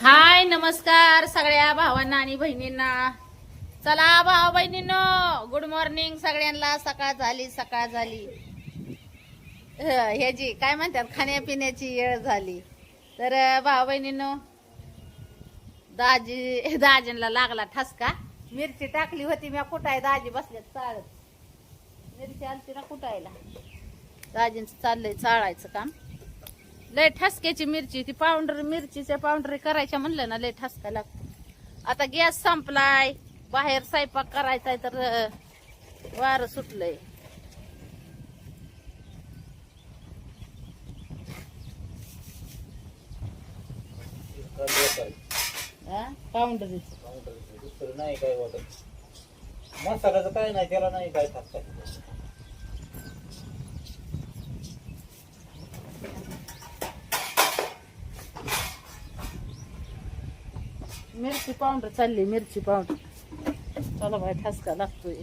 हाय नमस्कार सगळ्या भावांना आणि बहिणींना. चला भाऊ बहिणींनो, गुड मॉर्निंग सगळ्यांना. सकाळ झाली ह्याची काय म्हणतात खाण्यापिण्याची वेळ झाली. तर भाऊ बहिणींनो, दाजींना लागला ठसका. मिरची टाकली होती मी कुठाय, दाजी बसल्यात चाळत. मिरची आणते ना कुठायला. दाजींचं चाललंय चाळायचं काम. लय ठसक्याची मिरची, ती पावडर मिरचीच्या पावडर करायच्या म्हणलं ना लय ठसका लागतो. आता गॅस संपलाय, बाहेर स्वयंपाक करायचाय तर वारं सुटलंय. दुसरं नाही काय वाटत. मसाल्याचं काय नाही, त्याला नाही काय टाकता. मिरची पावडर चालली, मिरची पावडर. चला बाय, ठसका लागतोय.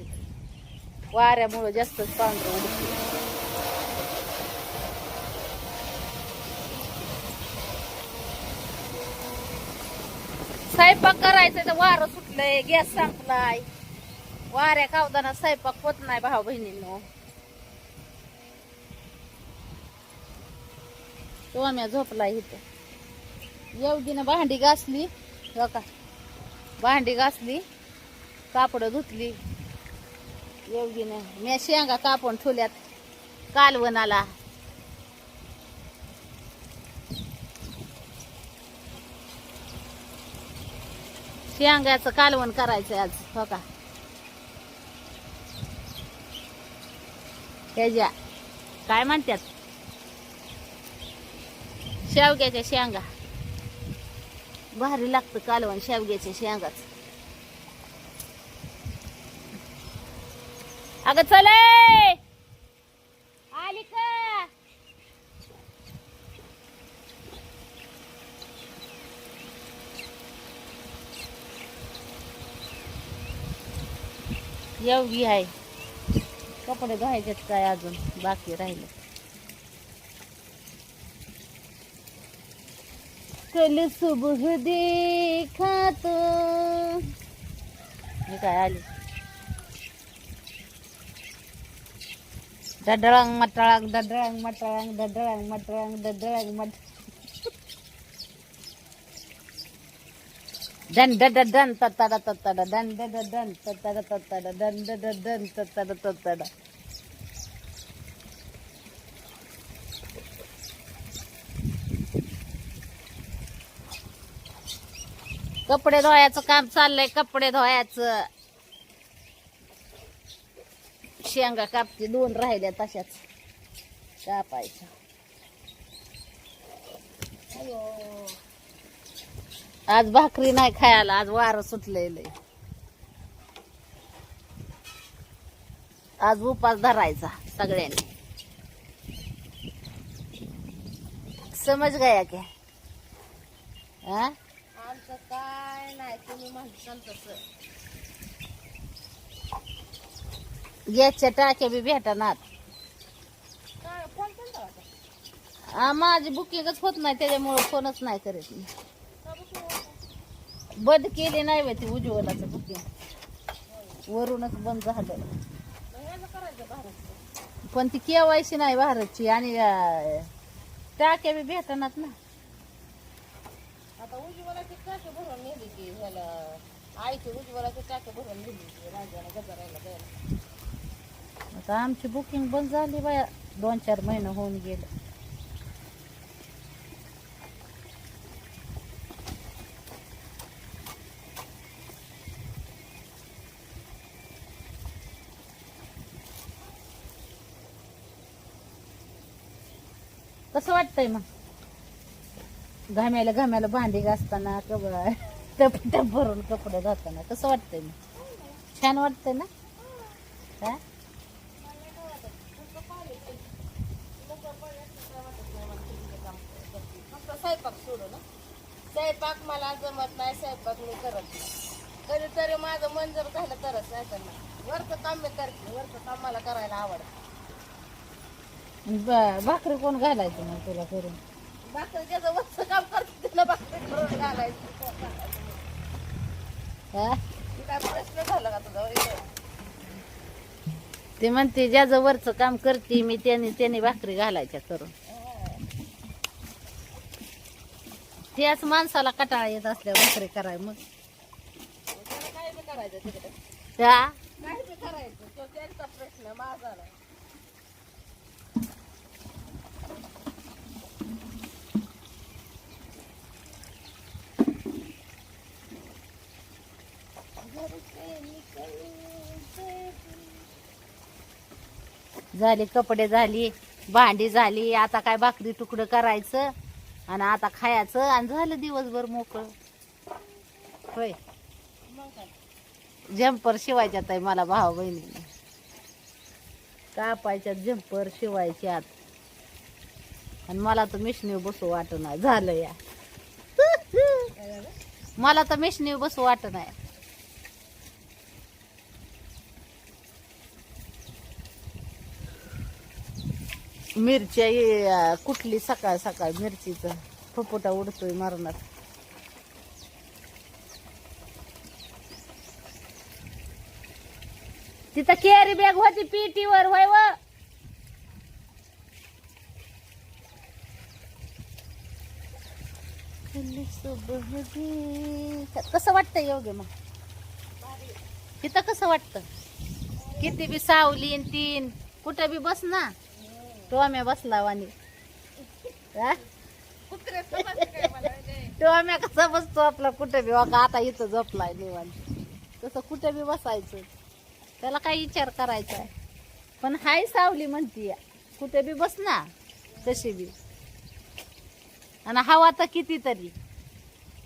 वाऱ्यामुळे जास्तच पावडर उडते. स्वयंपाक करायचं तर वारं सुटलंय, गॅस संपलाय. वाऱ्या कावदाना स्वयंपाक होत नाही भाऊ बहिणींनो. तो मी झोपलाय इथं. योगीनं भांडी घासली, हो का, भांडी घासली, कापड धुतली योगीनं. मी शेंगा कापून ठेवल्यात कालवणाला. शेंगाचं कालवण करायचं आज, हो का. ह्याच्या काय म्हणतात, शेवग्याच्या शेंगा. भारी लागतं कालवण शेवग्याच्या शेंगाच. अगं चले आली का. योगी आहे. कपडे धुवायचेत काय अजून बाकी राहिलं. कल सुबह देखा तो मी काय आली. डडळंग मटळंग डडळंग मटळंग डडळंग मटळंग डडळंग मट डन डड डन तत्ताडा तत्ताडा डन डड डन तत्ताडा तत्ताडा डन डड डन तत्ताडा तत्ताडा. कपडे धुवायचं काम चाललंय, कपडे धुवायचं. शेंगा कापते, 2 राहिल्या तशाच कापायच्या. आज भाकरी नाही खायला, आज वारं सुटलेलं. आज उपास धरायचा सगळ्यांनी. समज गया क्या? हा, आमचं काय नाही, तुम्ही म्हणताल तसं. गॅसच्या टाक्या बी भेटणार. माझी बुकिंगच होत नाही, त्याच्यामुळे फोनच नाही करत मी. बंद केली नाही बा ती उज्ज्वलाचं बुकिंग, वरूनच बंद झालं. पण ती केवायसी नाही भारतची आणि टाक्या बी भेटणार ना. आता उज्ज्वलाची टाके भरून नेली की ह्याला, आईची उज्ज्वलाची टाके भरून नेली की राजाला गजारायला द्यायला. आता आमची बुकिंग बंद झाली बाया, 2-4 महिने होऊन गेले. कसं वाटतंय मग घाम्याला भांडी घासताना, टप टप भरून कपडे धुताना कसं वाटतंय मग? छान वाटतंय ना. हा, स्वयंपाक सोडू ना. स्वयंपाक मला जमत नाही, स्वयंपाक मी करत नाही. कधीतरी माझं मन जर झालं तरच, नाही तर नाही. वरचं काम मी करते, वरचं काम मला करायला आवडतं. भाकरी कोण घालायचं मग तुला करून? भाकरी ज्याचं वरचं काम करते त्याला भाकरी करून घालायचं. हा? काय प्रश्न झाला का तुझा? ते म्हणते ज्याचं वरचं काम करते मी त्याने भाकरी घालायच्या करून. त्याच माणसाला कटाळा येत असल्या भाकरी कराय मग काय बी करायचं तिकडे, त्या काय बी करायचं, तो त्यांचा प्रश्न, माझा नाही. झाली कपडे झाली भांडी झाली, आता काय भाकरी तुकडं करायचं आणि आता खायचं आणि झालं दिवसभर मोकळं. होय जम्पर शिवायच्यात आहे मला भाऊ बहिणीने, कापायच्यात जम्पर शिवायच्यात आणि मला तर मिशनी बसू वाटत नाही झालं या. मला तर मिशनी बसू वाटत नाही. मिरच्या कुठली सकाळ सकाळ मिरचीचा फुफुटा उडतोय मरणात. तिथं केरी बॅग होती पीटीवर होय व. कसं वाटतं योग्य मग तिथं कसं वाटतं? किती बी सावली न तीन कुठं बी बस ना, टोम्या बसला वाणी. टोम्या कसा बसतो आपला कुठं बी, आता इथं झोपलाय निवांत, तसं कुठं बी बसायचं, त्याला काही विचार करायचा आहे. पण हाय सावली म्हणतीय कुठे बी बस ना कशी बी. आणि हवा तर कितीतरी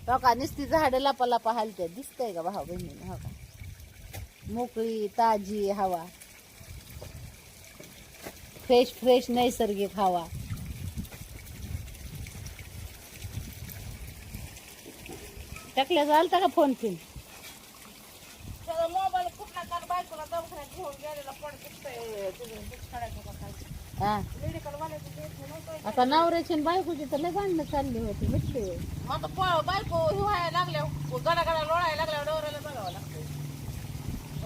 हो का, नुसती झाडं लापा लापा हालत्या, दिसतंय का भाऊ बहिणीने? हो का, मोकळी ताजी हवा, फ्रेश फ्रेश नैसर्गिक हवा. टाकल्या चालता का फोन फिन? त्याचा मोबाईल कुठला काल बायकोला दवाखान्यात घेऊन गेलेला पण दिसतंय तुझं दूध काढायचं का काय. हा मेडिकल वाल्याचं देत नव्हतं. आता नवऱ्याची आणि बायकोची तर लय भांडणं चालली होती भेटली. मग आता बायको हे व्हायला लागल्या, गडा गडा लोळायला लागल्या, डोऱ्याला बघावं लागतं.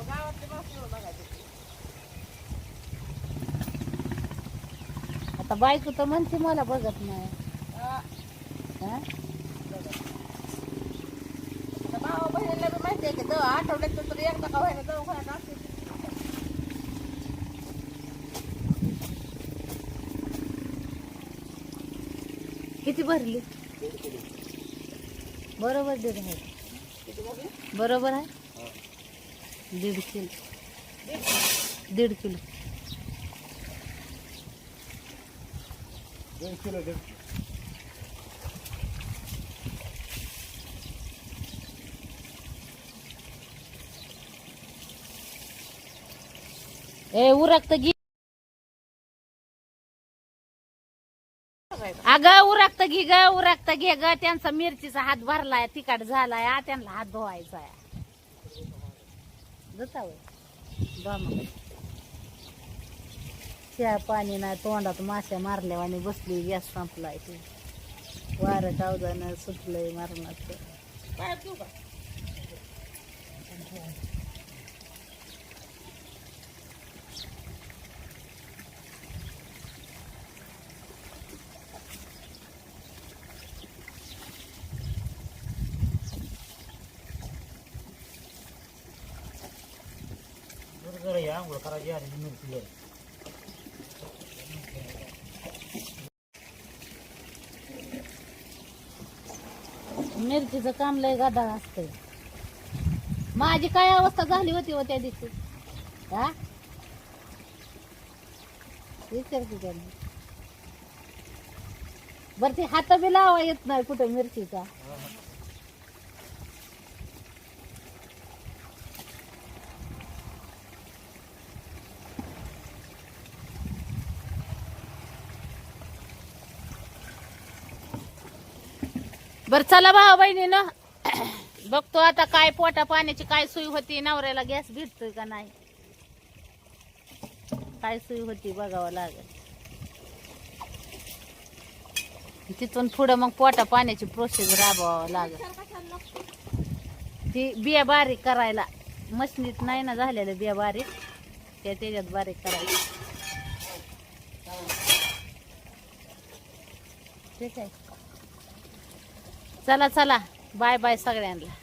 गावातले माणसं बघायचं. आता बायको तर म्हणते मला बघत नाही. हा. हा? आता भावा बहिणीला बी माहिती आहे की आठवड्यात तर एकदा का व्हायला दवाखान्यात असते. किती भरली? बरोबर 1.5 आहे. बरोबर आहे 1.5 किलो. 1.5 किलो. 1 किलो दे. ए उरकत घे अगं, उरकत घे ग, उरकत घे ग. त्यांचा मिरचीचा हात भरलाय, तिखट झालाय, त्यांना हात धुवायचा आहे. चहा पाणी नाही, तोंडात माश्या मारल्या आणि बसली, गॅस संपलाय. ते वारं कावदानं सुटलंय मारणाचं. काय तू का जरा या आंघोळ करायची आधी मिरची जरा. मिरचीचं काम लय गादाळ असतंय. माझी काय अवस्था झाली होती हो त्या दिवशी? हा विचारते त्यांनी. बरं ते हात बी लावा येत नाही कुठं मिरचीचा. बर चला भाऊ बहिणीनं बघतो आता काय पोटा पाण्याची काय सोय होती, नवऱ्याला गॅस भेटतोय का नाही, काय सोय होती बघावं लागेल. तिथून पुढं मग पोटा पाण्याची प्रोसेस राबवावं लागेल. ही बिया बारीक करायला मशनीत नाही ना झालेलं बिया बारीक त्याच्यात बारीक करायला. ठीक आहे चला चला बाय बाय सगळ्यांना.